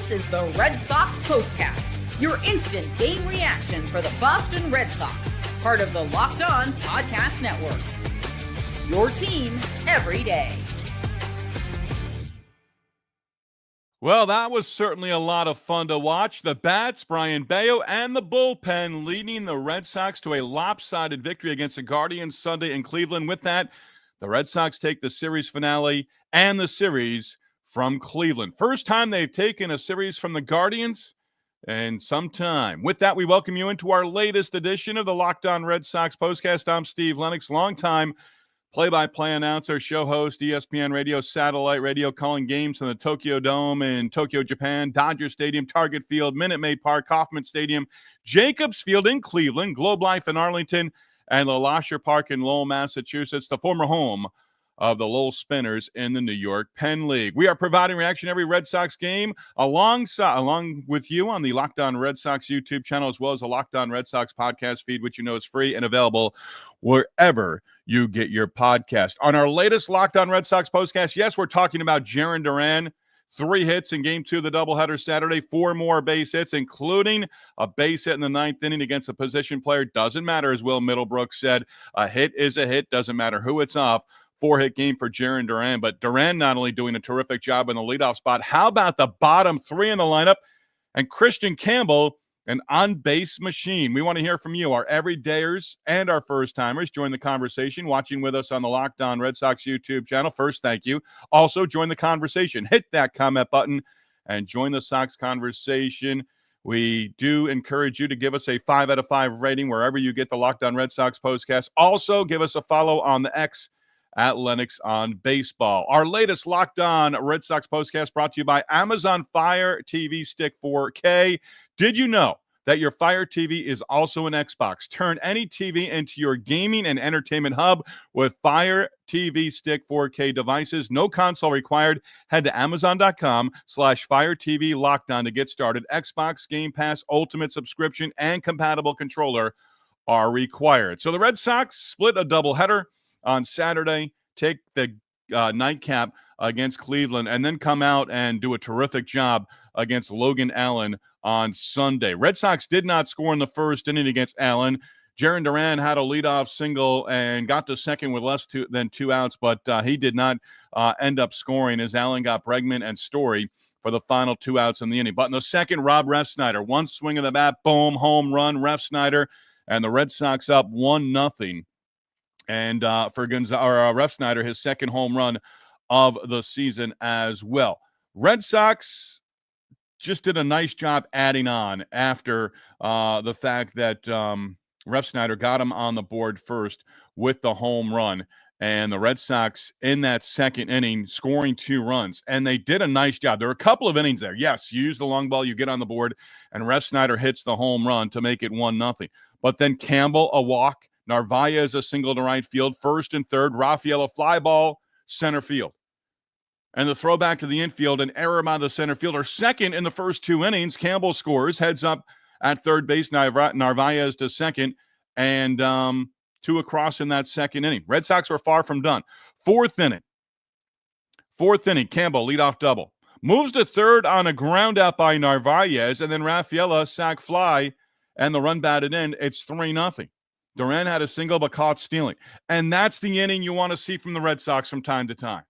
This is the Red Sox POSTCAST, your instant game reaction for the Boston Red Sox, part of the Locked On Podcast Network. Your team every day. Well, that was certainly a lot of fun to watch. The bats, Brayan Bello, and the bullpen leading the Red Sox to a lopsided victory against the Guardians Sunday in Cleveland. With that, the Red Sox take the series finale and the series from Cleveland. First time they've taken a series from the Guardians in some time. With that, we welcome you into our latest edition of the Locked On Red Sox Postcast. I'm Steve Lennox, longtime play-by-play announcer, show host, ESPN Radio, satellite radio, calling games from the Tokyo Dome in Tokyo, Japan, Dodger Stadium, Target Field, Minute Maid Park, Kauffman Stadium, Jacobs Field in Cleveland, Globe Life in Arlington, and LeLacheur Park in Lowell, Massachusetts, the former home of the Lowell Spinners in the New York Penn League. We are providing reaction every Red Sox game along with you on the Locked On Red Sox YouTube channel, as well as the Locked On Red Sox podcast feed, which you know is free and available wherever you get your podcast. On our latest Locked On Red Sox postcast, yes, we're talking about Jarren Duran. 3 hits in Game 2 of the doubleheader Saturday, 4 more base hits, including a base hit in the 9th inning against a position player. Doesn't matter, as Will Middlebrook said. A hit is a hit. Doesn't matter who it's off. 4-hit game for Jarren Duran, but Duran not only doing a terrific job in the leadoff spot, how about the bottom 3 in the lineup? And Christian Campbell, an on-base machine. We want to hear from you, our everydayers and our first-timers. Join the conversation, watching with us on the Locked On Red Sox YouTube channel. First, thank you. Also, join the conversation. Hit that comment button and join the Sox conversation. We do encourage you to give us a 5 out of 5 rating wherever you get the Locked On Red Sox postcast. Also, give us a follow on the X at Lennox on Baseball. Our latest Locked On Red Sox postcast brought to you by Amazon Fire TV Stick 4K. Did you know that your Fire TV is also an Xbox? Turn any TV into your gaming and entertainment hub with Fire TV Stick 4K devices. No console required. Head to Amazon.com/Fire TV Locked On to get started. Xbox, Game Pass, Ultimate subscription, and compatible controller are required. So the Red Sox split a doubleheader on Saturday, take the nightcap against Cleveland, and then come out and do a terrific job against Logan Allen on Sunday. Red Sox did not score in the first inning against Allen. Jarren Duran had a leadoff single and got to second with less than 2 outs, but he did not end up scoring as Allen got Bregman and Story for the final 2 outs in the inning. But in the second, Rob Refsnyder, one swing of the bat, boom, home run, Refsnyder, and the Red Sox up 1-0. And for Refsnyder, his second home run of the season as well. Red Sox just did a nice job adding on after the fact that Refsnyder got him on the board first with the home run. And the Red Sox in that second inning scoring 2 runs. And they did a nice job. There were a couple of innings there. Yes, you use the long ball, you get on the board, and Refsnyder hits the home run to make it 1-0. But then Campbell, a walk. Narvaez a single to right field, first and third. Rafaela fly ball, center field. And the throwback to the infield, an error by the center fielder. Second in the first 2 innings, Campbell scores, heads up at third base, Narvaez to second, and 2 across in that second inning. Red Sox were far from done. Fourth inning, Campbell, leadoff double. Moves to third on a ground out by Narvaez, and then Rafaela sac fly, and the run batted in. It's 3-0. Duran had a single but caught stealing. And that's the inning you want to see from the Red Sox from time to time.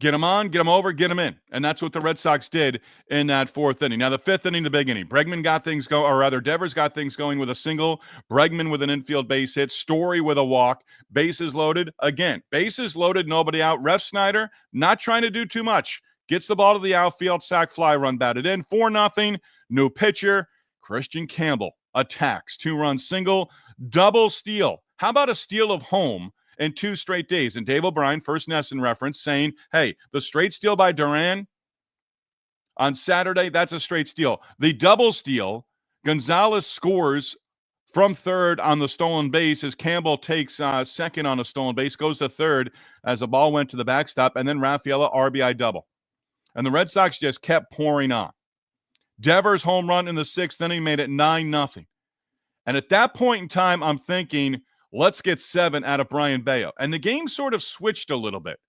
Get them on, get them over, get them in. And that's what the Red Sox did in that 4th inning. Now, the 5th inning, the big inning. Bregman got things going, or rather, Devers got things going with a single. Bregman with an infield base hit. Story with a walk. Bases loaded. Again, bases loaded, nobody out. Refsnyder, not trying to do too much. Gets the ball to the outfield, sac fly, run batted in. 4-0. New pitcher, Christian Campbell. Attacks, 2-run single, double steal. How about a steal of home in 2 straight days? And Dave O'Brien, first Nesson reference, saying, hey, the straight steal by Duran on Saturday, that's a straight steal. The double steal, Gonzalez scores from third on the stolen base as Campbell takes second on a stolen base, goes to third as the ball went to the backstop, and then Rafaela RBI double. And the Red Sox just kept pouring on. Devers home run in the 6th inning made it 9-0. And at that point in time, I'm thinking, let's get 7 out of Brayan Bello. And the game sort of switched a little bit.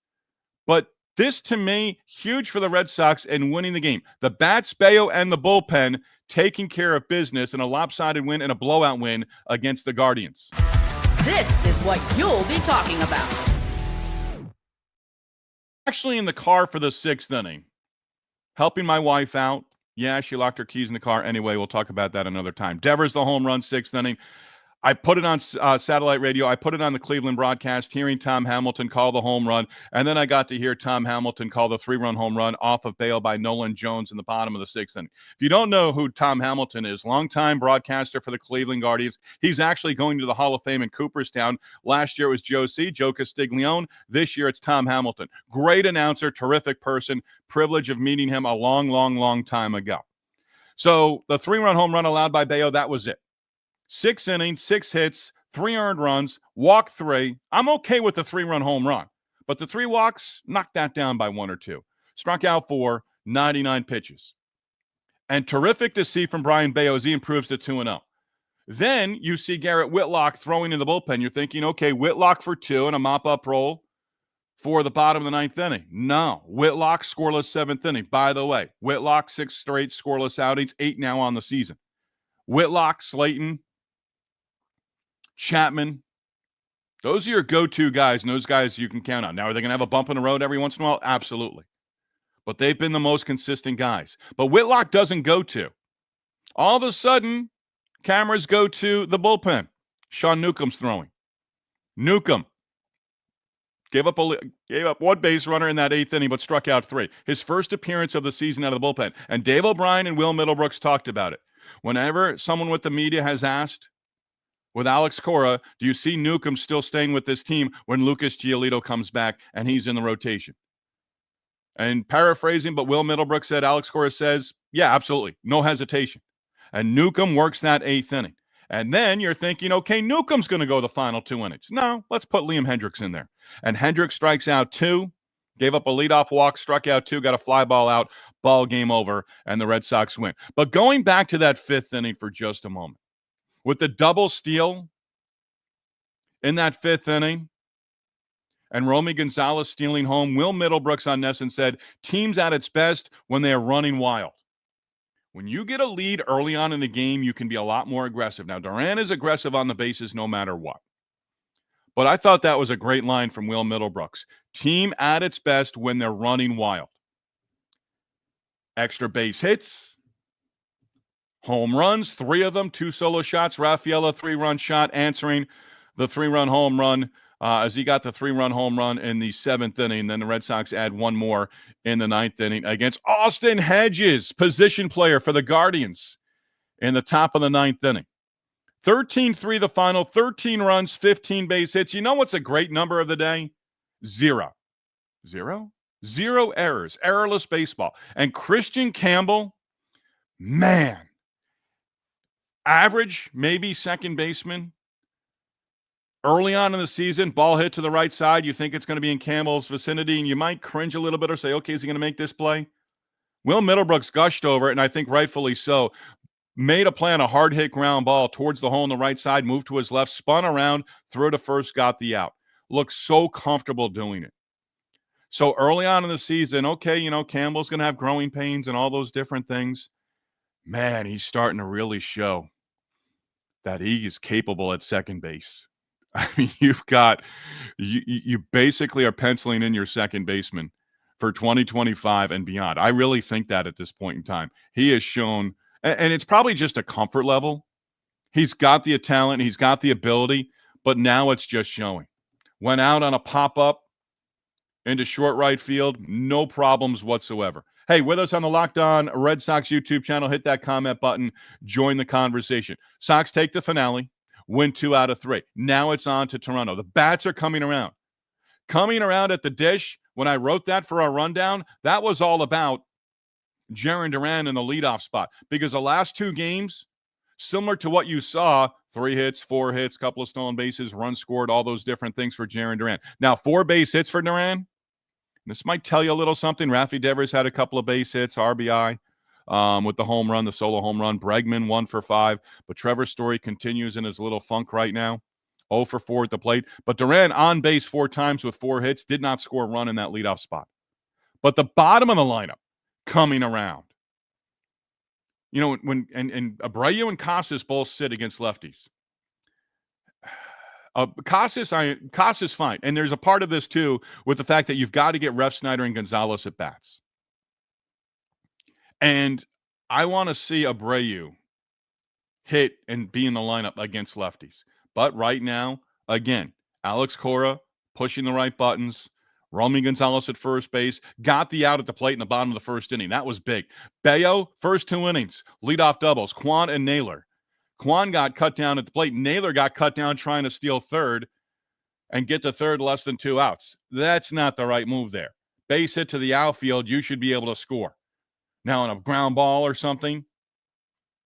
But This, to me, huge for the Red Sox in winning the game. The bats, Bello, and the bullpen taking care of business in a lopsided win and a blowout win against the Guardians. This is what you'll be talking about. Actually in the car for the 6th inning, helping my wife out. Yeah, she locked her keys in the car. Anyway, we'll talk about that another time. Devers, the home run, 6th inning. I put it on satellite radio. I put it on the Cleveland broadcast, hearing Tom Hamilton call the home run. And then I got to hear Tom Hamilton call the 3-run home run off of Bello by Nolan Jones in the bottom of the 6th inning. If you don't know who Tom Hamilton is, longtime broadcaster for the Cleveland Guardians. He's actually going to the Hall of Fame in Cooperstown. Last year it was Joe Castiglione. This year it's Tom Hamilton. Great announcer, terrific person. Privilege of meeting him a long, long, long time ago. So the 3-run home run allowed by Bello, that was it. 6 innings, 6 hits, 3 earned runs, walk 3. I'm okay with the 3-run home run, but the 3 walks, knocked that down by 1 or 2. Struck out 4, 99 pitches. And terrific to see from Brayan Bello as he improves to 2-0. Then you see Garrett Whitlock throwing in the bullpen. You're thinking, okay, Whitlock for 2 and a mop-up roll for the bottom of the 9th inning. No, Whitlock scoreless 7th inning. By the way, Whitlock 6 straight scoreless outings, 8 now on the season. Whitlock, Slayton, Chapman, those are your go-to guys, and those guys you can count on. Now, are they going to have a bump in the road every once in a while? Absolutely. But they've been the most consistent guys. But Whitlock doesn't go to. All of a sudden, cameras go to the bullpen. Sean Newcomb's throwing. Newcomb gave up 1 base runner in that 8th inning, but struck out 3. His first appearance of the season out of the bullpen. And Dave O'Brien and Will Middlebrooks talked about it. Whenever someone with the media has asked, with Alex Cora, do you see Newcomb still staying with this team when Lucas Giolito comes back and he's in the rotation? And paraphrasing, but Will Middlebrooks said, Alex Cora says, yeah, absolutely, no hesitation. And Newcomb works that 8th inning. And then you're thinking, okay, Newcomb's going to go the final 2 innings. No, let's put Liam Hendriks in there. And Hendriks strikes out 2, gave up a leadoff walk, struck out 2, got a fly ball out, ball game over, and the Red Sox win. But going back to that 5th inning for just a moment, with the double steal in that 5th inning and Romy Gonzalez stealing home, Will Middlebrooks on NESN said, team's at its best when they are running wild. When you get a lead early on in the game, you can be a lot more aggressive. Now, Duran is aggressive on the bases no matter what. But I thought that was a great line from Will Middlebrooks. Team at its best when they're running wild. Extra base hits. Home runs, 3 of them, 2 solo shots. Rafaela, 3-run shot, answering the 3-run home run as he got the 3-run home run in the 7th inning. Then the Red Sox add 1 more in the 9th inning against Austin Hedges, position player for the Guardians, in the top of the 9th inning. 13-3 the final, 13 runs, 15 base hits. You know what's a great number of the day? 0. 0? 0 errors, errorless baseball. And Christian Campbell, man, average, maybe second baseman. Early on in the season, ball hit to the right side. You think it's going to be in Campbell's vicinity, and you might cringe a little bit or say, okay, is he going to make this play? Will Middlebrooks gushed over it, and I think rightfully so. Made a play on a hard-hit ground ball towards the hole on the right side, moved to his left, spun around, threw to first, got the out. Looked so comfortable doing it. So early on in the season, okay, you know, Campbell's going to have growing pains and all those different things. Man, he's starting to really show that he is capable at second base. I mean, you basically are penciling in your second baseman for 2025 and beyond. I really think that at this point in time. He has shown, and it's probably just a comfort level. He's got the talent, he's got the ability, but now it's just showing. Went out on a pop-up into short right field, no problems whatsoever. Hey, with us on the Locked On Red Sox YouTube channel, hit that comment button, join the conversation. Sox take the finale, win 2 out of 3. Now it's on to Toronto. The bats are coming around. Coming around at the dish, when I wrote that for our rundown, that was all about Jarren Duran in the leadoff spot. Because the last 2 games, similar to what you saw, 3 hits, 4 hits, couple of stolen bases, runs scored, all those different things for Jarren Duran. Now, 4 base hits for Duran. This might tell you a little something. Rafael Devers had a couple of base hits, RBI with the home run, the solo home run. Bregman 1 for 5. But Trevor Story continues in his little funk right now. 0 for 4 at the plate. But Duran on base 4 times with 4 hits, did not score a run in that leadoff spot. But the bottom of the lineup coming around. When Abreu and Casas both sit against lefties. Casas fine. And there's a part of this, too, with the fact that you've got to get Refsnyder and Gonzalez at bats. And I want to see Abreu hit and be in the lineup against lefties. But right now, again, Alex Cora pushing the right buttons. Romy Gonzalez at first base, got the out at the plate in the bottom of the first inning. That was big. Bello, first 2 innings, leadoff doubles, Kwan and Naylor. Kwan got cut down at the plate. Naylor got cut down trying to steal third and get to third less than 2 outs. That's not the right move there. Base hit to the outfield, you should be able to score. Now on a ground ball or something.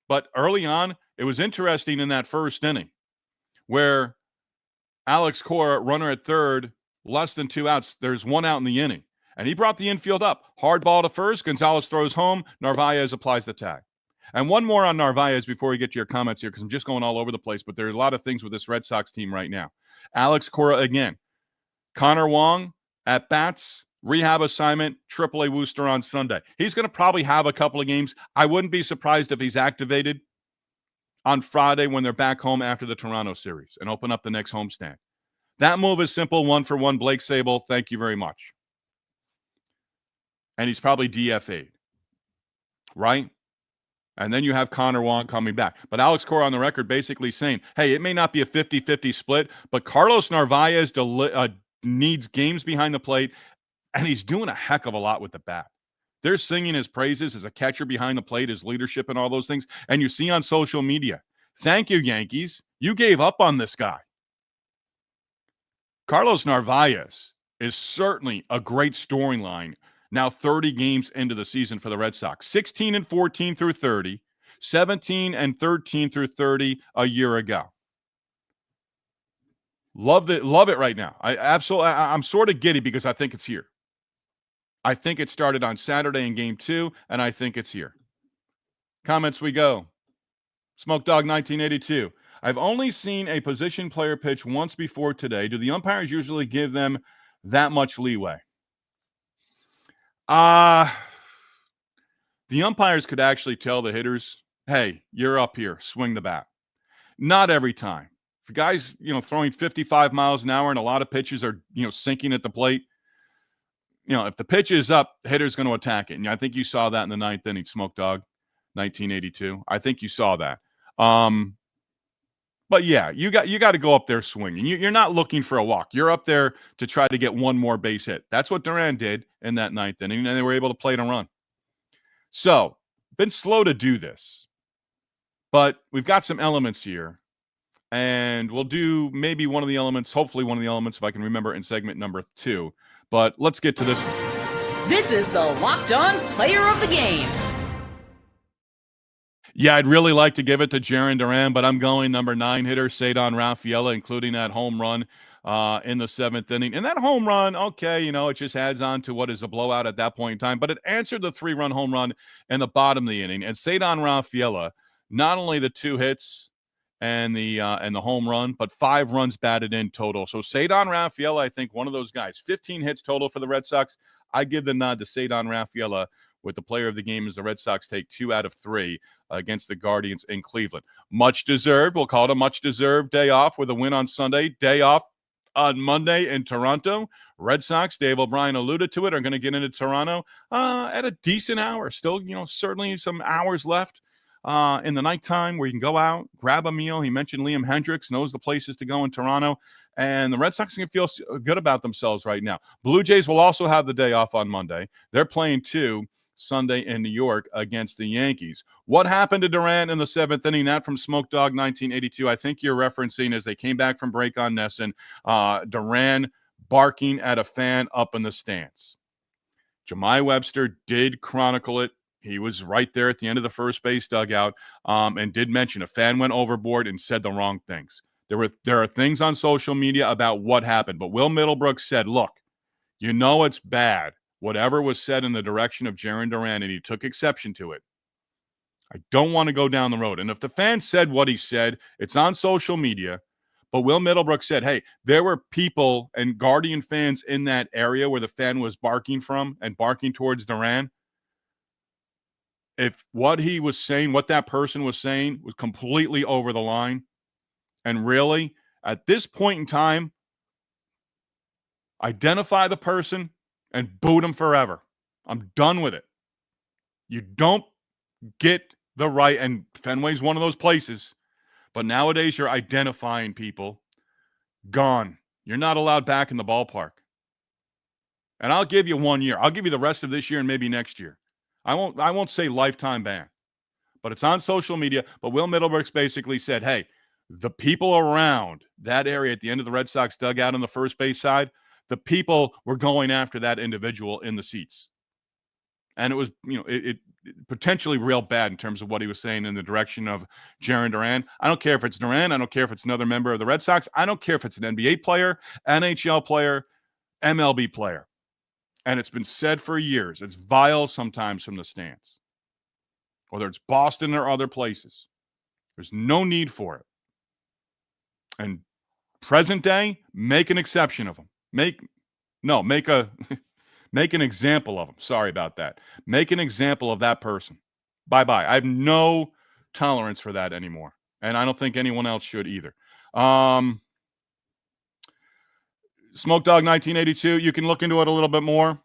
But early on, it was interesting in that first inning where Alex Cora, runner at third, less than 2 outs. There's 1 out in the inning. And he brought the infield up. Hard ball to first. Gonzalez throws home. Narvaez applies the tag. And one more on Narvaez before we get to your comments here, because I'm just going all over the place, but there are a lot of things with this Red Sox team right now. Alex Cora again. Connor Wong at bats, rehab assignment, AAA Worcester on Sunday. He's going to probably have a couple of games. I wouldn't be surprised if he's activated on Friday when they're back home after the Toronto series and open up the next homestand. That move is simple, 1-for-1. Blake Sable, thank you very much. And he's probably DFA'd, right? And then you have Connor Wong coming back. But Alex Cora on the record basically saying, hey, it may not be a 50-50 split, but Carlos Narvaez needs games behind the plate, and he's doing a heck of a lot with the bat. They're singing his praises as a catcher behind the plate, his leadership and all those things. And you see on social media, thank you, Yankees. You gave up on this guy. Carlos Narvaez is certainly a great storyline now 30 games into the season for the Red Sox. 16-14 through 30, 17-13 through 30 a year ago. Love it right now. I'm sort of giddy because I think it's here. I think it started on Saturday in Game 2, and I think it's here. Comments we go. Smoke Dog 1982. I've only seen a position player pitch once before today. Do the umpires usually give them that much leeway? The umpires could actually tell the hitters, hey, you're up here, swing the bat. Not every time. If a guy's, throwing 55 miles an hour and a lot of pitches are, sinking at the plate, if the pitch is up, the hitter's going to attack it. And I think you saw that in the 9th inning, Smoke Dog 1982. I think you saw that. But yeah, you got to go up there swinging. You're not looking for a walk. You're up there to try to get one more base hit. That's what Duran did in that 9th inning, and they were able to play it and run. So, been slow to do this, but we've got some elements here, and we'll do maybe one of the elements, hopefully one of the elements, if I can remember, in segment number 2. But let's get to this one. This is the Locked On Player of the Game. Yeah, I'd really like to give it to Jarren Duran, but I'm going number 9 hitter, Ceddanne Rafaela, including that home run in the 7th inning. And that home run, okay, it just adds on to what is a blowout at that point in time, but it answered the 3-run home run in the bottom of the inning. And Ceddanne Rafaela, not only the 2 hits and the home run, but 5 runs batted in total. So Ceddanne Rafaela, I think one of those guys, 15 hits total for the Red Sox. I give the nod to Ceddanne Rafaela with the player of the game as the Red Sox take 2 out of 3 against the Guardians in Cleveland. Much deserved. We'll call it a much deserved day off with a win on Sunday. Day off on Monday in Toronto. Red Sox, Dave O'Brien alluded to it, are going to get into Toronto at a decent hour. Still, certainly some hours left in the nighttime where you can go out, grab a meal. He mentioned Liam Hendricks knows the places to go in Toronto. And the Red Sox can feel good about themselves right now. Blue Jays will also have the day off on Monday. They're playing 2 Sunday in New York against the Yankees. What happened to Duran in the 7th inning? That from Smoke Dog 1982. I think you're referencing as they came back from break on Nesson, Duran barking at a fan up in the stands. Jemai Webster did chronicle it. He was right there at the end of the first base dugout and did mention a fan went overboard and said the wrong things. There are things on social media about what happened, but Will Middlebrook said, look, it's bad. Whatever was said in the direction of Jarren Duran, and he took exception to it. I don't want to go down the road. And if the fan said what he said, it's on social media, But Will Middlebrook said, hey, there were people and Guardian fans in that area where the fan was barking from and barking towards Duran. If what he was saying, what that person was saying was completely over the line, and really, at this point in time, identify the person and boot him forever. I'm done with it. You don't get the right, and Fenway's one of those places, but nowadays you're identifying people. Gone. You're not allowed back in the ballpark. And I'll give you 1 year. I'll give you the rest of this year and maybe next year. I won't say lifetime ban, but it's on social media. But Will Middlebrooks basically said, hey, the people around that area at the end of the Red Sox dugout on the first base side, the people were going after that individual in the seats. And it was, it potentially real bad in terms of what he was saying in the direction of Jarren Duran. I don't care if it's Duran. I don't care if it's another member of the Red Sox. I don't care if it's an NBA player, NHL player, MLB player. And it's been said for years. It's vile sometimes from the stands, whether it's Boston or other places. There's no need for it. And present day, make an exception of them. Make an example of them. Sorry about that. Make an example of that person. Bye-bye. I have no tolerance for that anymore. And I don't think anyone else should either. Smoke Dog 1982, you can look into it a little bit more.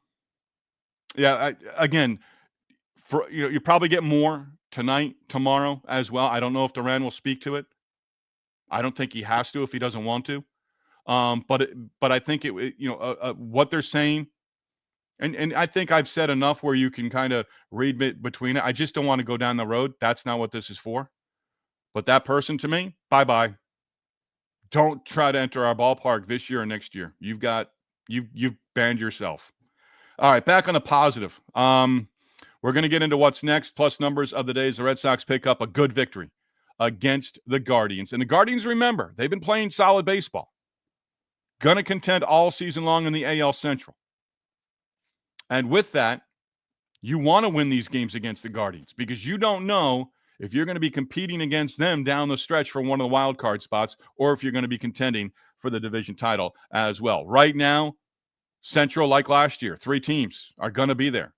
Yeah, you probably get more tonight, tomorrow as well. I don't know if Duran will speak to it. I don't think he has to if he doesn't want to. But I think what they're saying, and I think I've said enough where you can kind of read between it. I just don't want to go down the road. That's not what this is for. But that person, to me, bye-bye. Don't try to enter our ballpark this year or next year. You've banned yourself. All right, back on the positive. We're going to get into what's next, plus numbers of the days the Red Sox pick up a good victory against the Guardians. And the Guardians, remember, they've been playing solid baseball. Going to contend all season long in the AL Central. And with that, you want to win these games against the Guardians because you don't know if you're going to be competing against them down the stretch for one of the wild card spots or if you're going to be contending for the division title as well. Right now, Central, like last year, 3 teams are going to be there.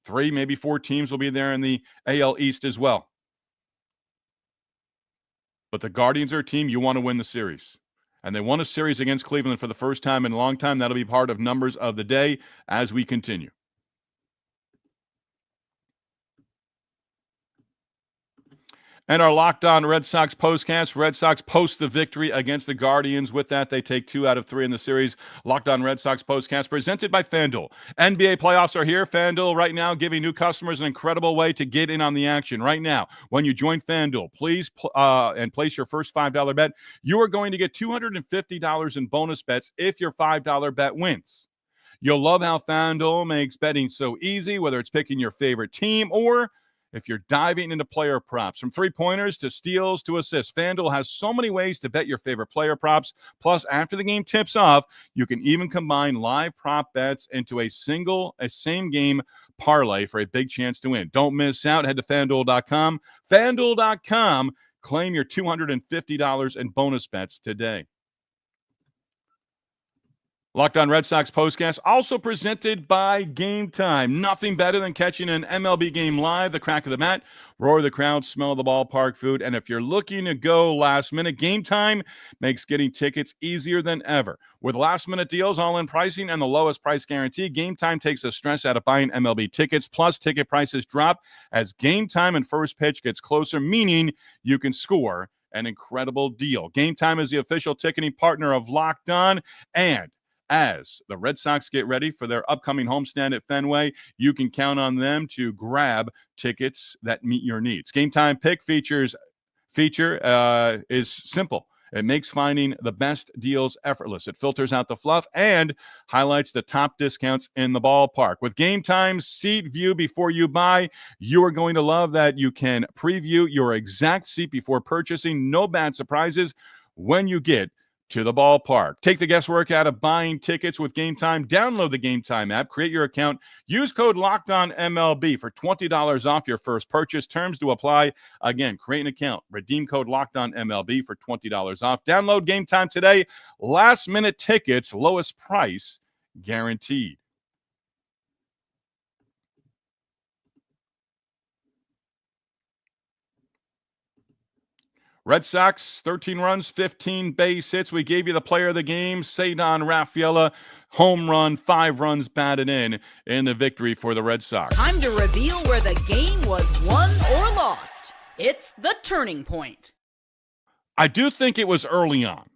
3, maybe 4 teams will be there in the AL East as well. But the Guardians are a team you want to win the series. And they won a series against Cleveland for the first time in a long time. That'll be part of numbers of the day as we continue. And our Locked On Red Sox postcast. Red Sox post the victory against the Guardians. With that, they take 2 out of 3 in the series. Locked On Red Sox postcast presented by FanDuel. NBA playoffs are here. FanDuel right now giving new customers an incredible way to get in on the action. Right now, when you join FanDuel, please and place your first $5 bet, you are going to get $250 in bonus bets if your $5 bet wins. You'll love how FanDuel makes betting so easy, whether it's picking your favorite team or if you're diving into player props. From 3-pointers to steals to assists, FanDuel has so many ways to bet your favorite player props. Plus, after the game tips off, you can even combine live prop bets into a same-game parlay for a big chance to win. Don't miss out. Head to FanDuel.com. FanDuel.com. Claim your $250 in bonus bets today. Locked On Red Sox postcast, also presented by Game Time. Nothing better than catching an MLB game live, the crack of the bat, roar of the crowd, smell of the ballpark food. And if you're looking to go last minute, Game Time makes getting tickets easier than ever. With last minute deals, all-in pricing, and the lowest price guarantee, Game Time takes the stress out of buying MLB tickets. Plus, ticket prices drop as Game Time and first pitch gets closer, meaning you can score an incredible deal. Game Time is the official ticketing partner of Locked On, and as the Red Sox get ready for their upcoming homestand at Fenway, you can count on them to grab tickets that meet your needs. Game Time Pick feature is simple. It makes finding the best deals effortless. It filters out the fluff and highlights the top discounts in the ballpark. With Game Time seat view before you buy, you are going to love that you can preview your exact seat before purchasing. No bad surprises when you get to the ballpark. Take the guesswork out of buying tickets with Game Time. Download the Game Time app, create your account, use code LOCKEDONMLB for $20 off your first purchase. Terms to apply. Again, create an account, redeem code LOCKEDONMLB for $20 off. Download Game Time today. Last minute tickets, lowest price guaranteed. Red Sox, 13 runs, 15 base hits. We gave you the player of the game, Ceddanne Rafaela. Home run, 5 runs batted in the victory for the Red Sox. Time to reveal where the game was won or lost. It's the turning point. I do think it was early on.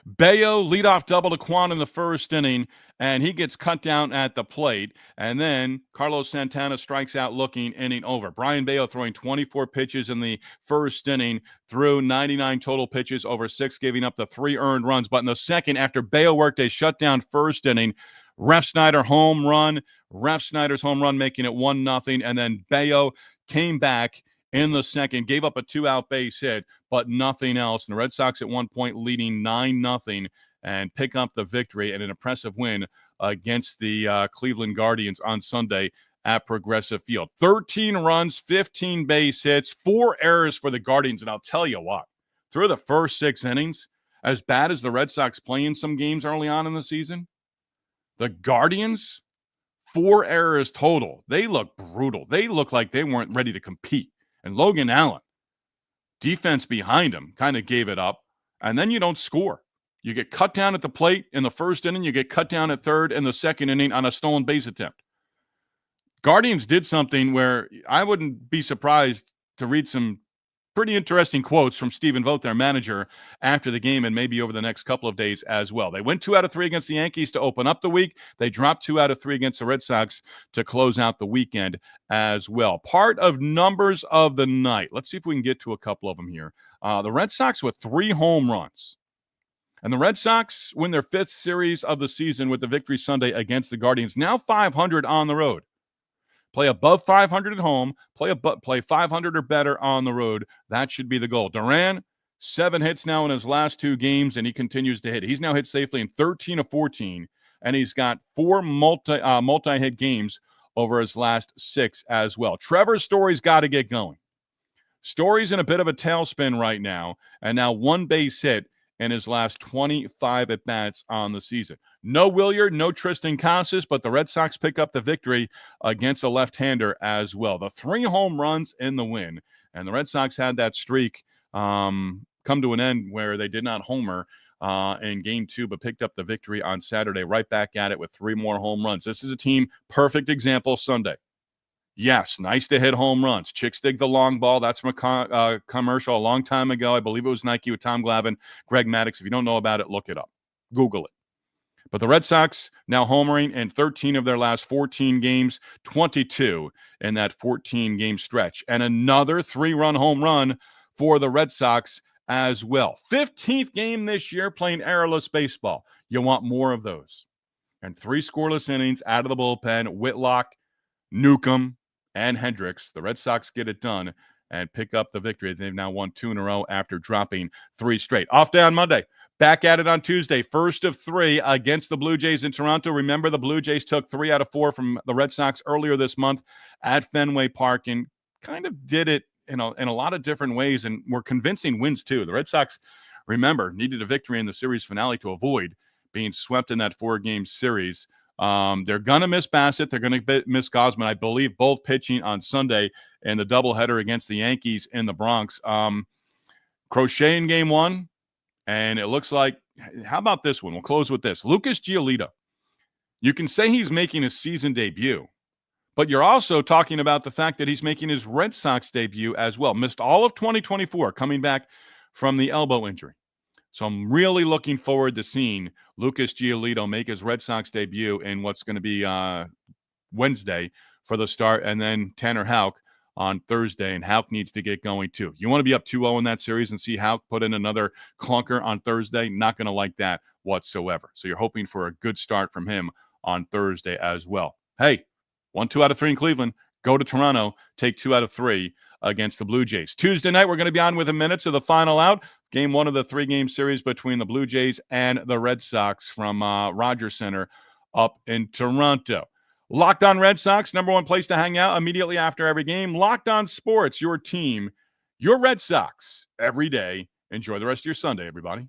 Bello leadoff double to Quan in the first inning, and he gets cut down at the plate. And then Carlos Santana strikes out looking inning over. Brayan Bello throwing 24 pitches in the first inning, threw 99 total pitches over 6, giving up the 3 earned runs. But in the second, after Bello worked a shutdown first inning, Refsnyder home run, Refsnyder's home run making it 1-0, and then Bello came back in the second, gave up a 2-out base hit, but nothing else. And the Red Sox at one point leading 9-0 and pick up the victory and an impressive win against the Cleveland Guardians on Sunday at Progressive Field. 13 runs, 15 base hits, 4 errors for the Guardians. And I'll tell you what, through the first 6 innings, as bad as the Red Sox play in some games early on in the season, the Guardians, 4 errors total. They look brutal. They look like they weren't ready to compete. And Logan Allen, defense behind him, kind of gave it up. And then you don't score. You get cut down at the plate in the first inning. You get cut down at third in the second inning on a stolen base attempt. Guardians did something where I wouldn't be surprised to read some pretty interesting quotes from Stephen Vogt, their manager, after the game and maybe over the next couple of days as well. They went 2 out of 3 against the Yankees to open up the week. They dropped 2 out of 3 against the Red Sox to close out the weekend as well. Part of numbers of the night. Let's see if we can get to a couple of them here. The Red Sox with 3 home runs. And the Red Sox win their 5th series of the season with the victory Sunday against the Guardians. Now 500 on the road. Play above 500 at home, play 500 or better on the road. That should be the goal. Duran, 7 hits now in his last 2 games, and he continues to hit. He's now hit safely in 13 of 14, and he's got 4 multi-hit games over his last 6 as well. Trevor Story's got to get going. Story's in a bit of a tailspin right now, and now 1 base hit in his last 25 at-bats on the season. No Williard, no Tristan Casas, but the Red Sox pick up the victory against a left-hander as well. The 3 home runs in the win, and the Red Sox had that streak come to an end where they did not homer in Game 2, but picked up the victory on Saturday, right back at it with 3 more home runs. This is a team, perfect example Sunday. Yes, nice to hit home runs. Chicks dig the long ball. That's from a commercial a long time ago. I believe it was Nike with Tom Glavine, Greg Maddux. If you don't know about it, look it up. Google it. But the Red Sox now homering in 13 of their last 14 games, 22 in that 14-game stretch. And another 3-run home run for the Red Sox as well. 15th game this year playing errorless baseball. You want more of those. And 3 scoreless innings out of the bullpen. Whitlock, Newcomb, and Hendricks. The Red Sox get it done and pick up the victory. They've now won 2 in a row after dropping 3 straight. Off day on Monday. Back at it on Tuesday. First of 3 against the Blue Jays in Toronto. Remember, the Blue Jays took 3 out of 4 from the Red Sox earlier this month at Fenway Park and kind of did it in a lot of different ways and were convincing wins too. The Red Sox, remember, needed a victory in the series finale to avoid being swept in that 4-game series. They're going to miss Bassett. They're going to miss Gausman. I believe both pitching on Sunday in the doubleheader against the Yankees in the Bronx. Crochet in Game 1, and it looks like, how about this one? We'll close with this. Lucas Giolito. You can say he's making his season debut, but you're also talking about the fact that he's making his Red Sox debut as well. Missed all of 2024, coming back from the elbow injury. So I'm really looking forward to seeing Lucas Giolito make his Red Sox debut in what's going to be Wednesday for the start, and then Tanner Houck on Thursday, and Houck needs to get going too. You want to be up 2-0 in that series and see Houck put in another clunker on Thursday? Not going to like that whatsoever. So you're hoping for a good start from him on Thursday as well. Hey, won 2 out of 3 in Cleveland. Go to Toronto, take 2 out of 3 against the Blue Jays. Tuesday night, we're going to be on with a minute to the final out. Game 1 of the 3-game series between the Blue Jays and the Red Sox from Rogers Center up in Toronto. Locked On Red Sox, number one place to hang out immediately after every game. Locked On Sports, your team, your Red Sox, every day. Enjoy the rest of your Sunday, everybody.